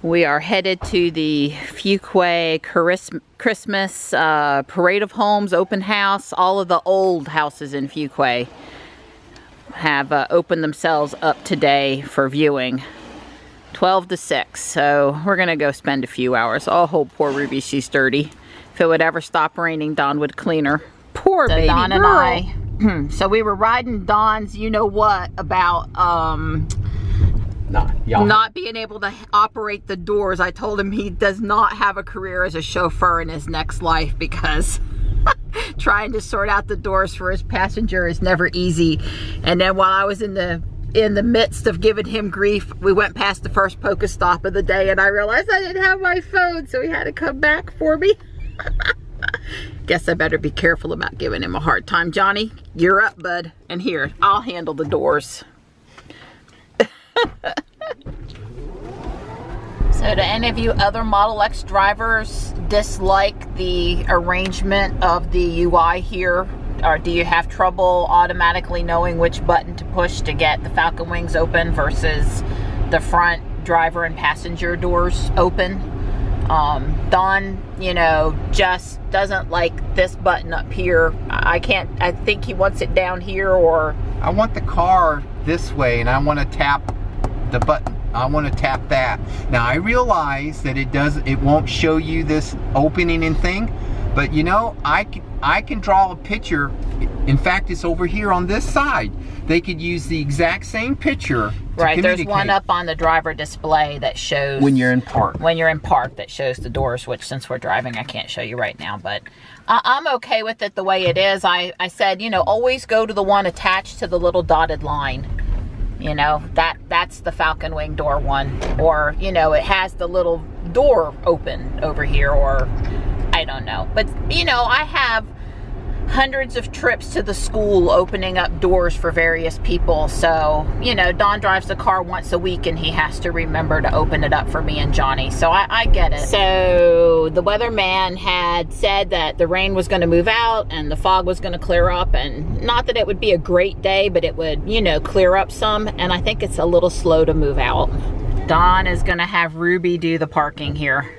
We are headed to the Fuquay Christmas Parade of Homes open house. All of the old houses in Fuquay have opened themselves up today for viewing. 12 to 6, so we're gonna go spend a few hours. Oh, poor Ruby, she's dirty. If it would ever stop raining, Dawn would clean her. Poor baby Dawn girl. And I. So we were riding Dawn's you-know-what about not being able to operate the doors. I told him he does not have a career as a chauffeur in his next life because trying to sort out the doors for his passenger is never easy. And then while I was in the midst of giving him grief, we went past the first Pokestop of the day and I realized I didn't have my phone, so he had to come back for me. Guess I better be careful about giving him a hard time. Johnny, you're up, bud. And here, I'll handle the doors. So do any of you other Model X drivers dislike the arrangement of the UI here? Or do you have trouble automatically knowing which button to push to get the Falcon Wings open versus the front driver and passenger doors open? Don, you know, just doesn't like this button up here. I think he wants it down here, or... I want the car this way and I want to tap the button. I want to tap that. Now I realize that it won't show you this opening and thing, but you know, I can draw a picture. In fact, it's over here on this side. They could use the exact same picture. Right, there's one up on the driver display that shows when you're in park. When you're in park, that shows the doors, which since we're driving, I can't show you right now, but I'm okay with it the way it is. I said, you know, always go to the one attached to the little dotted line. You know, that's the Falcon Wing door one. Or, you know, it has the little door open over here, or I don't know. But, you know, I have hundreds of trips to the school opening up doors for various people. So, you know, Don drives the car once a week and he has to remember to open it up for me and Johnny. So I get it. So the weatherman had said that the rain was going to move out and the fog was going to clear up, and not that it would be a great day, but it would, you know, clear up some. And I think it's a little slow to move out. Don is going to have Ruby do the parking here.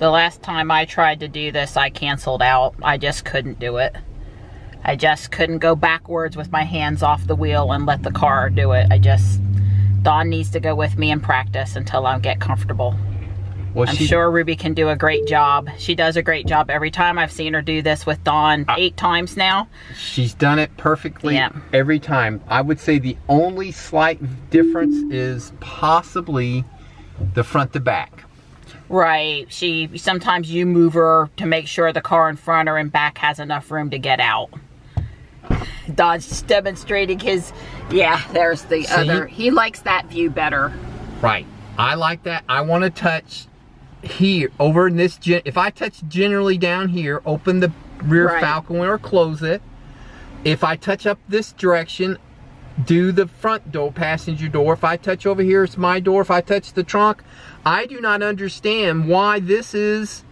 The last time I tried to do this, I canceled out. I just couldn't do it. I just couldn't go backwards with my hands off the wheel and let the car do it. Dawn needs to go with me and practice until I get comfortable. Well, I'm sure Ruby can do a great job. She does a great job every time. I've seen her do this with Dawn 8 times now. She's done it perfectly every time. I would say the only slight difference is possibly the front to back. Right, sometimes you move her to make sure the car in front or in back has enough room to get out. Don's just demonstrating his, there's the other. He likes that view better. Right, I like that. I want to touch here, over in this, if I touch generally down here, open the rear Falcon Wing or close it. If I touch up this direction, do the front door, passenger door. If I touch over here, it's my door. If I touch the trunk, I do not understand why this was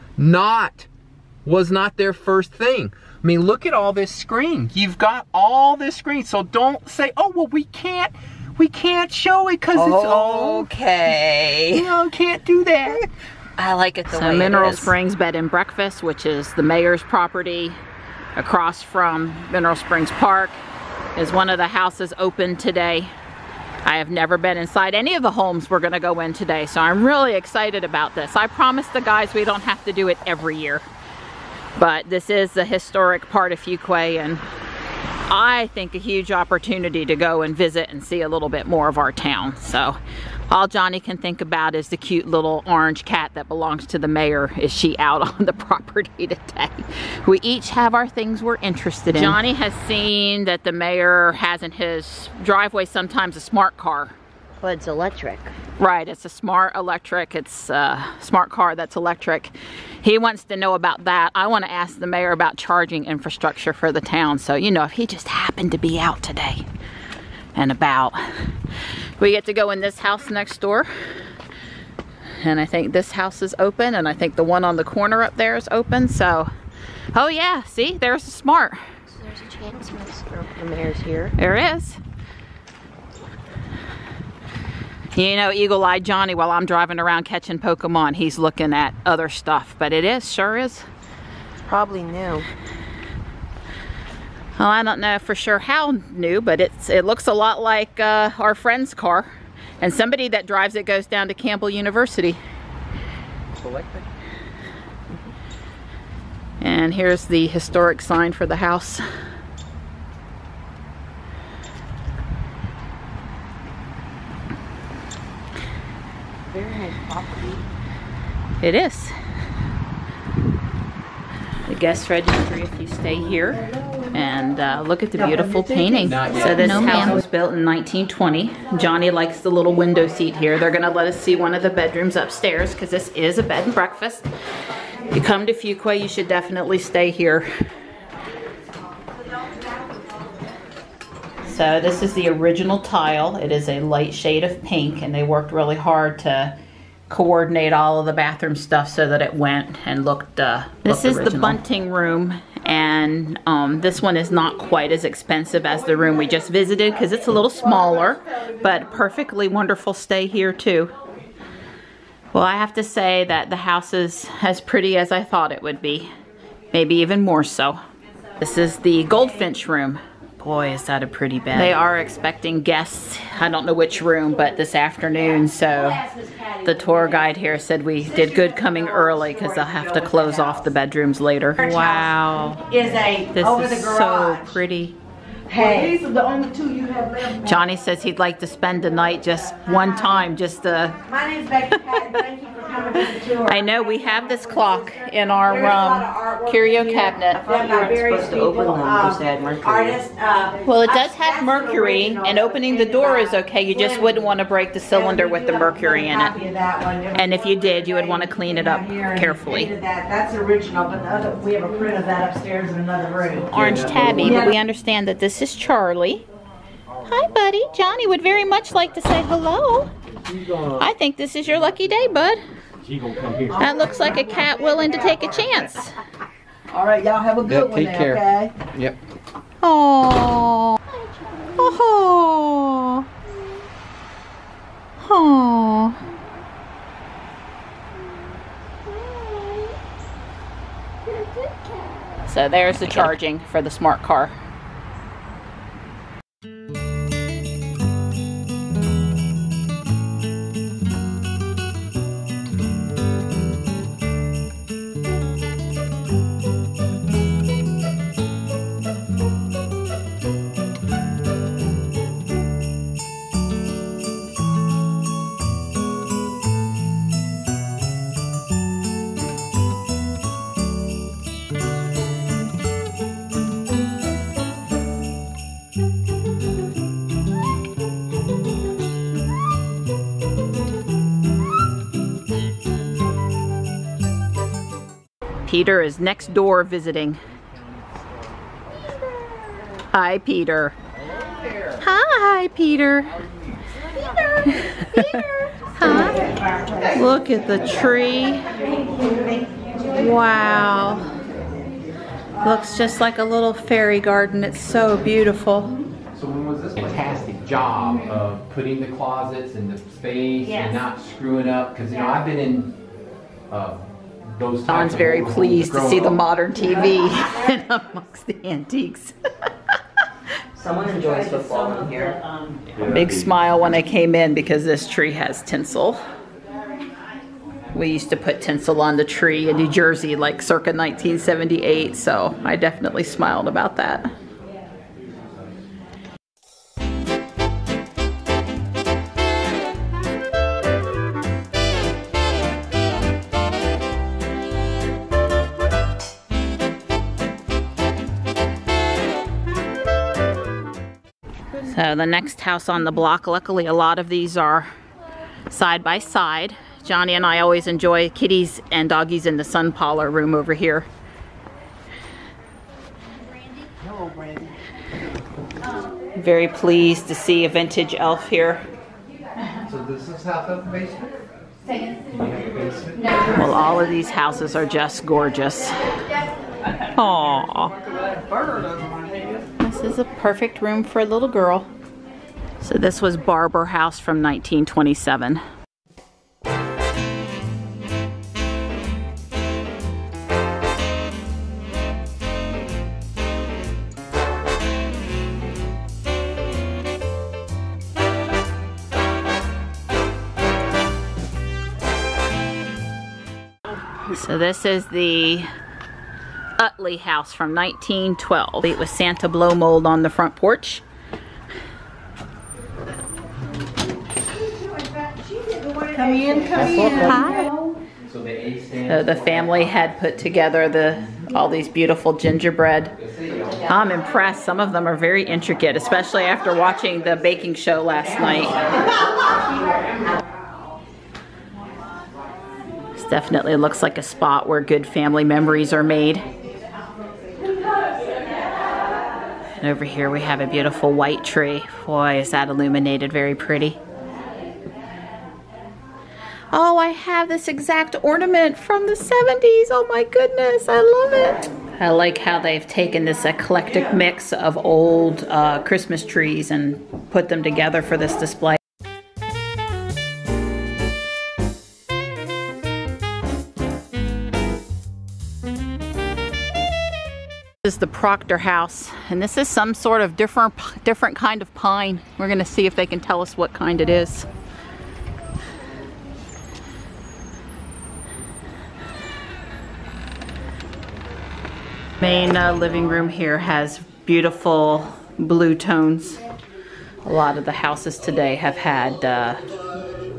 not their first thing. I mean, look at all this screen. You've got all this screen, so don't say, oh, well, we can't show it because it's okay. You know, can't do that. I like it the way it is. Mineral Springs Bed and Breakfast, which is the mayor's property across from Mineral Springs Park, is one of the houses open today. I have never been inside any of the homes we're gonna go in today, so I'm really excited about this. I promised the guys we don't have to do it every year, but this is the historic part of Fuquay, and I think a huge opportunity to go and visit and see a little bit more of our town. So all Johnny can think about is the cute little orange cat that belongs to the mayor. Is she out on the property today? We each have our things we're interested in. Johnny has seen that the mayor has in his driveway sometimes a smart car. Well, it's electric. Right, it's a smart electric. It's a smart car that's electric. He wants to know about that. I want to ask the mayor about charging infrastructure for the town. So, you know, if he just happened to be out today and about. We get to go in this house next door. And I think this house is open, and I think the one on the corner up there is open. So, oh yeah, see, there's a smart. So there's a chance the mayor's here. There is. You know, eagle-eyed Johnny, while I'm driving around catching Pokemon, he's looking at other stuff. But it is, sure is. Probably new. Well, I don't know for sure how new, but it looks a lot like our friend's car. And somebody that drives it goes down to Campbell University. And here's the historic sign for the house. Very nice property. It is. The guest registry if you stay here. And look at the beautiful painting. So this house was built in 1920. Johnny likes the little window seat here. They're gonna let us see one of the bedrooms upstairs because this is a bed and breakfast. If you come to Fuquay, you should definitely stay here. So this is the original tile. It is a light shade of pink, and they worked really hard to coordinate all of the bathroom stuff so that it went and looked This is the bunting room, and this one is not quite as expensive as the room we just visited because it's a little smaller, but perfectly wonderful stay here too. Well, I have to say that the house is as pretty as I thought it would be, maybe even more so. This is the Goldfinch room. Boy, is that a pretty bed. They are expecting guests, I don't know which room, but this afternoon, so the tour guide here said we did good coming early because they'll have to close off the bedrooms later. Wow. Is a This over is the so garage. pretty. Hey, these are the only two you have left. Johnny says he'd like to spend the night just one time, just to... My name's Becky Patton. Thank you for coming to the tour. I know we have this clock in our curio cabinet. Done by various people, artists. Well, it does have mercury, and opening the door is okay. You just wouldn't want to break the cylinder with the mercury in it. And if you did, you would want to clean it up carefully. That's original, but the other, we have a print of that upstairs in another room. Orange tabby, but we understand that this is Charlie. Hi, buddy. Johnny would very much like to say hello. I think this is your lucky day, bud. That looks like a cat willing to take a chance. All right, y'all have a good one now, okay? Yep. Aww. Oh. Oh. So there's the charging for the smart car. Peter is next door visiting. Hi, Peter. Hi, Peter. Hi. Look at the tree. Wow. Looks just like a little fairy garden. It's so beautiful. So when was this? Fantastic job of putting the closets in the space and not screwing up. Because, you know, I've been in those Don's very pleased to see the modern TV amongst the antiques. Someone enjoys football in here. Big smile when I came in because this tree has tinsel. We used to put tinsel on the tree in New Jersey like circa 1978, so I definitely smiled about that. So the next house on the block, luckily a lot of these are side by side. Johnny and I always enjoy kitties and doggies in the sun parlor room over here. Hello, Brandy. Very pleased to see a vintage elf here. So this is half of the basement? Do you have a basement? Well, all of these houses are just gorgeous. Aww. This is a perfect room for a little girl. So this was Barber House from 1927. So this is the Utley house from 1912. It was Santa blow mold on the front porch. Come in, come in. Hi. So the family had put together all these beautiful gingerbread. I'm impressed. Some of them are very intricate, especially after watching the baking show last night. This definitely looks like a spot where good family memories are made. And over here we have a beautiful white tree. Boy, is that illuminated very pretty. Oh, I have this exact ornament from the 70s. Oh my goodness, I love it. I like how they've taken this eclectic mix of old Christmas trees and put them together for this display. This is the Proctor house, and this is some sort of different kind of pine. We're gonna see if they can tell us what kind it is. Main living room here has beautiful blue tones. A lot of the houses today have had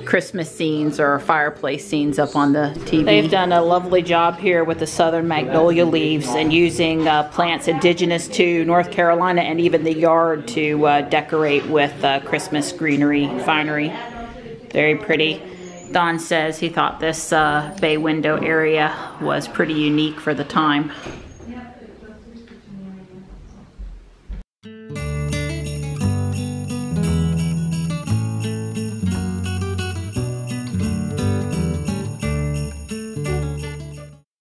Christmas scenes or fireplace scenes up on the TV. They've done a lovely job here with the southern magnolia leaves and using plants indigenous to North Carolina and even the yard to decorate with Christmas greenery, finery. Very pretty. Don says he thought this bay window area was pretty unique for the time.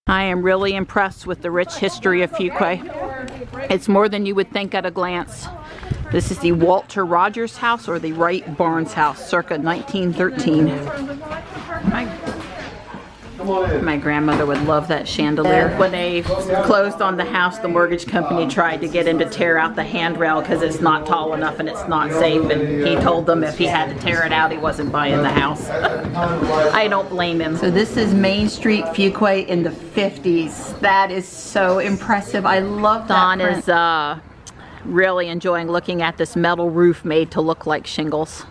I am really impressed with the rich history of Fuquay. It's more than you would think at a glance. This is the Walter Rogers house or the Wright Barnes house, circa 1913. My grandmother would love that chandelier. When they closed on the house, the mortgage company tried to get him to tear out the handrail because it's not tall enough and it's not safe, and he told them if he had to tear it out, he wasn't buying the house. I don't blame him. So this is Main Street, Fuquay in the 50s. That is so impressive. I love that. Don is really enjoying looking at this metal roof made to look like shingles.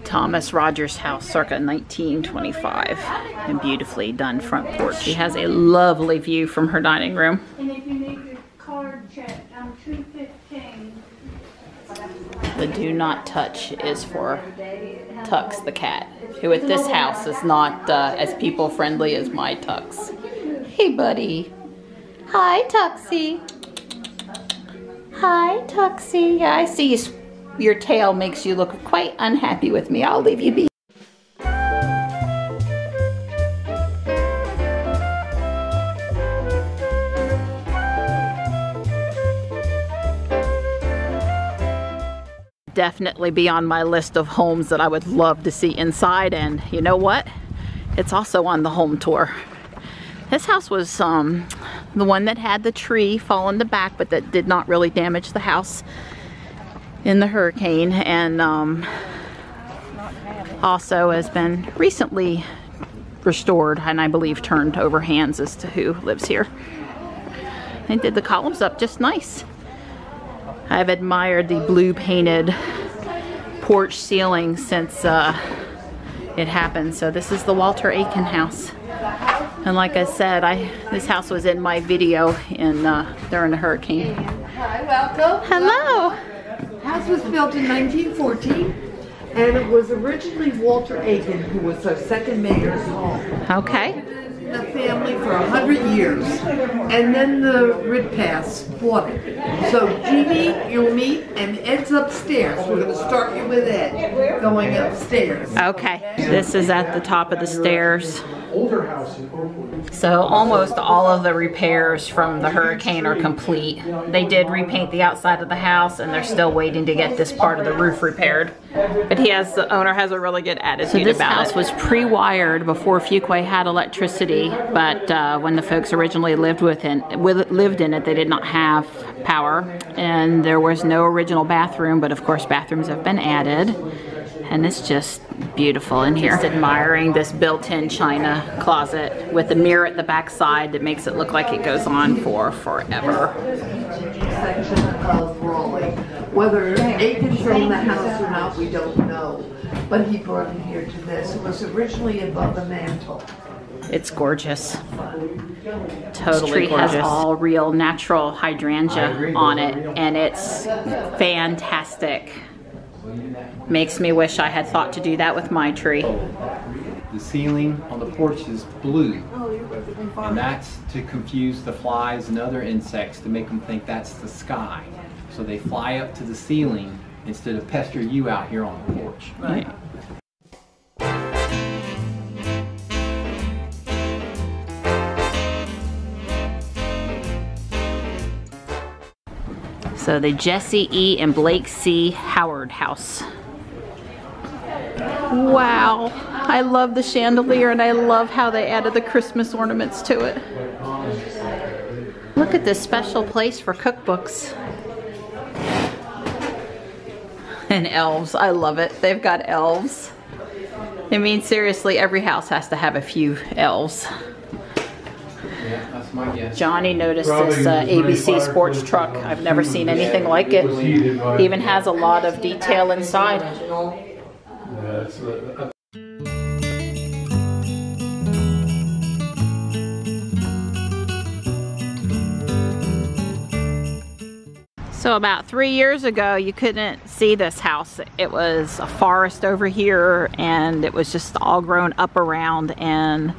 Thomas Rogers house, circa 1925, and beautifully done front porch. She has a lovely view from her dining room. And if you need your card checked, I'm 215. The do not touch is for Tux the cat, who at this house is not as people friendly as my Tux. Hey buddy. Hi Tuxie. Hi Tuxie. Yeah, I see you. Your tail makes you look quite unhappy with me. I'll leave you be. Definitely be on my list of homes that I would love to see inside, and you know what? It's also on the home tour. This house was the one that had the tree fall in the back, but that did not really damage the house in the hurricane, and also has been recently restored and I believe turned over hands as to who lives here. They did the columns up just nice. I've admired the blue painted porch ceiling since it happened. So this is the Walter Aiken house, and like I said, this house was in my video during the hurricane. Hi, welcome. Hello. The house was built in 1914, and it was originally Walter Aiken, who was our second mayor's home. Okay. The family family for 100 years, and then the Ritpass bought it. So Jeannie, you'll meet, and Ed's upstairs. We're going to start you with Ed, going upstairs. Okay, this is at the top of the stairs. So almost all of the repairs from the hurricane are complete. They did repaint the outside of the house, and they're still waiting to get this part of the roof repaired. But the owner has a really good attitude about it. So this house was pre-wired before Fuquay had electricity, but when the folks originally lived in it, they did not have power, and there was no original bathroom, but of course bathrooms have been added. And it's just beautiful in here. Just admiring this built-in china closet with the mirror at the back side that makes it look like it goes on for forever. Section of Raleigh. Whether they control the house or not, we don't know. But he brought it here to this. It was originally above the mantle. It's gorgeous. Totally gorgeous. Has all real natural hydrangea on it, and it's fantastic. Makes me wish I had thought to do that with my tree. The ceiling on the porch is blue, and that's to confuse the flies and other insects, to make them think that's the sky. So they fly up to the ceiling instead of pester you out here on the porch. Right. So the Jesse E. and Blake C. Howard house. Wow, I love the chandelier, and I love how they added the Christmas ornaments to it. Look at this special place for cookbooks. And elves, I love it. They've got elves. I mean, seriously, every house has to have a few elves. Yeah, that's my guess. Johnny noticed this ABC sports truck. I've never seen anything like it. Even has a lot of detail inside. So about 3 years ago, you couldn't see this house. It was a forest over here, and it was just all grown up around, and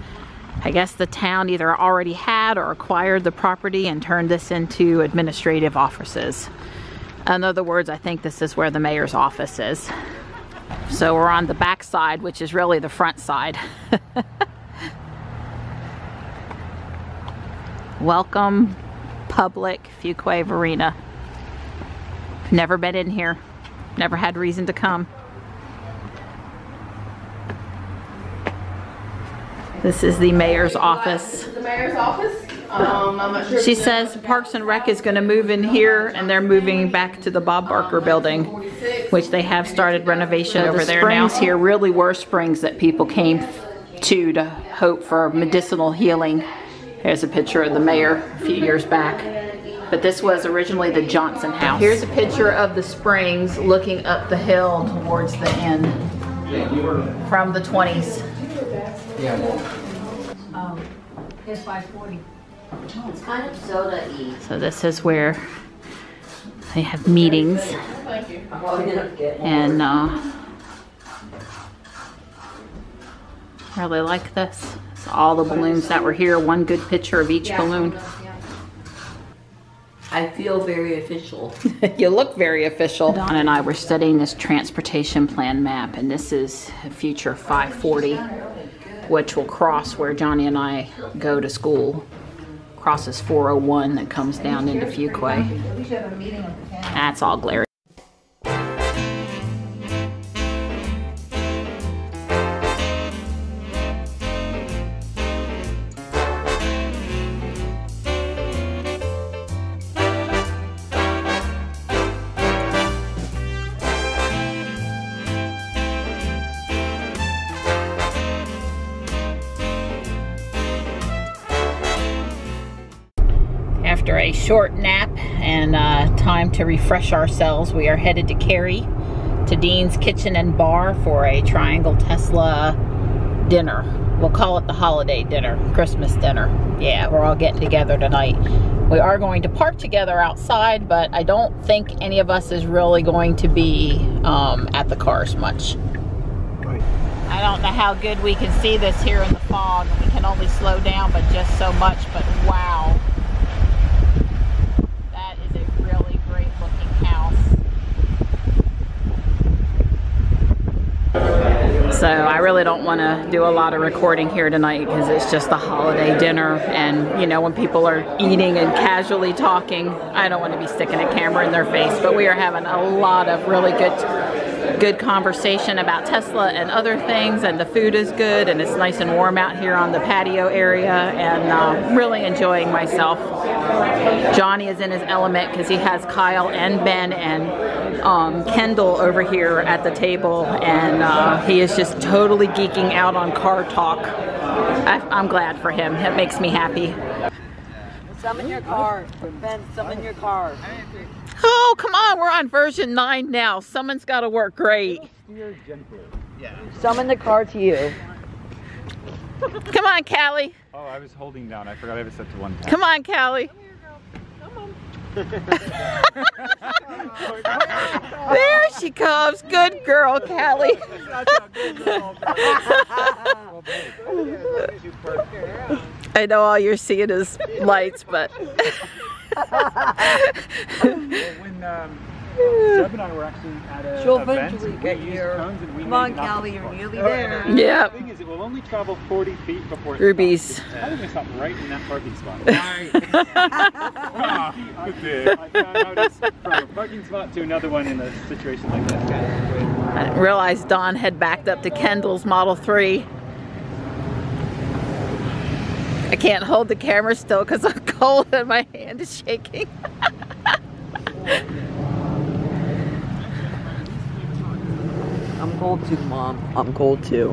I guess the town either already had or acquired the property and turned this into administrative offices. In other words, I think this is where the mayor's office is. So we're on the back side, which is really the front side. Welcome, public Fuquay Arena. Never been in here. Never had reason to come. This is the mayor's office. The mayor's office? I'm not sure. She says Parks and Rec is going to move in here, and they're moving back to the Bob Barker building, which they have started renovation over there now. The springs here really were springs that people came to hope for medicinal healing. Here's a picture of the mayor a few years back. But this was originally the Johnson house. Here's a picture of the springs looking up the hill towards the end from the 20s. Yeah. It's 540. It's kind of soda-y. So this is where they have meetings. And really like this. So all the balloons that were here, one good picture of each balloon. I feel very official. You look very official. Don and I were studying this transportation plan map, and this is future 540, which will cross where Johnny and I go to school. Crosses 401 that comes down into Fuquay. That's all glary. After a short nap and time to refresh ourselves, we are headed to Cary, to Dean's Kitchen and Bar for a Triangle Tesla dinner. We'll call it the holiday dinner, Christmas dinner. Yeah, we're all getting together tonight. We are going to park together outside, but I don't think any of us is really going to be at the cars much. I don't know how good we can see this here in the fog. We can only slow down, but just so much. But wow, that is a really great looking house. So I really don't want to do a lot of recording here tonight because it's just the holiday dinner, and you know, when people are eating and casually talking, I don't want to be sticking a camera in their face. But we are having a lot of really good conversation about Tesla and other things, and the food is good, and it's nice and warm out here on the patio area, and really enjoying myself. Johnny is in his element because he has Kyle and Ben and Kendall over here at the table, and he is just totally geeking out on car talk. I'm glad for him. It makes me happy. Some in your car. Ben, some in your car. Oh, come on, we're on version 9 now. Someone's got to work great. Some in the car to you. Come on, Callie. Oh, I was holding down. I forgot I have it set to 1 tap. Come on, Callie. There she comes. Good girl, Callie. I know all you're seeing is lights, but Deb and I were actually at a She'll event. eventually get We used here. cones and we Come made on, an Callie, you're octopus. nearly there. yeah. The thing is, it will only travel 40 feet before it Rubies. stops. I was going to stop right in that parking spot. I found out it's from a parking spot to another one in a situation like this. I didn't realize Dawn had backed up to Kendall's Model 3. I can't hold the camera still because I'm cold and my hand is shaking. I'm cold too, Mom. I'm cold too.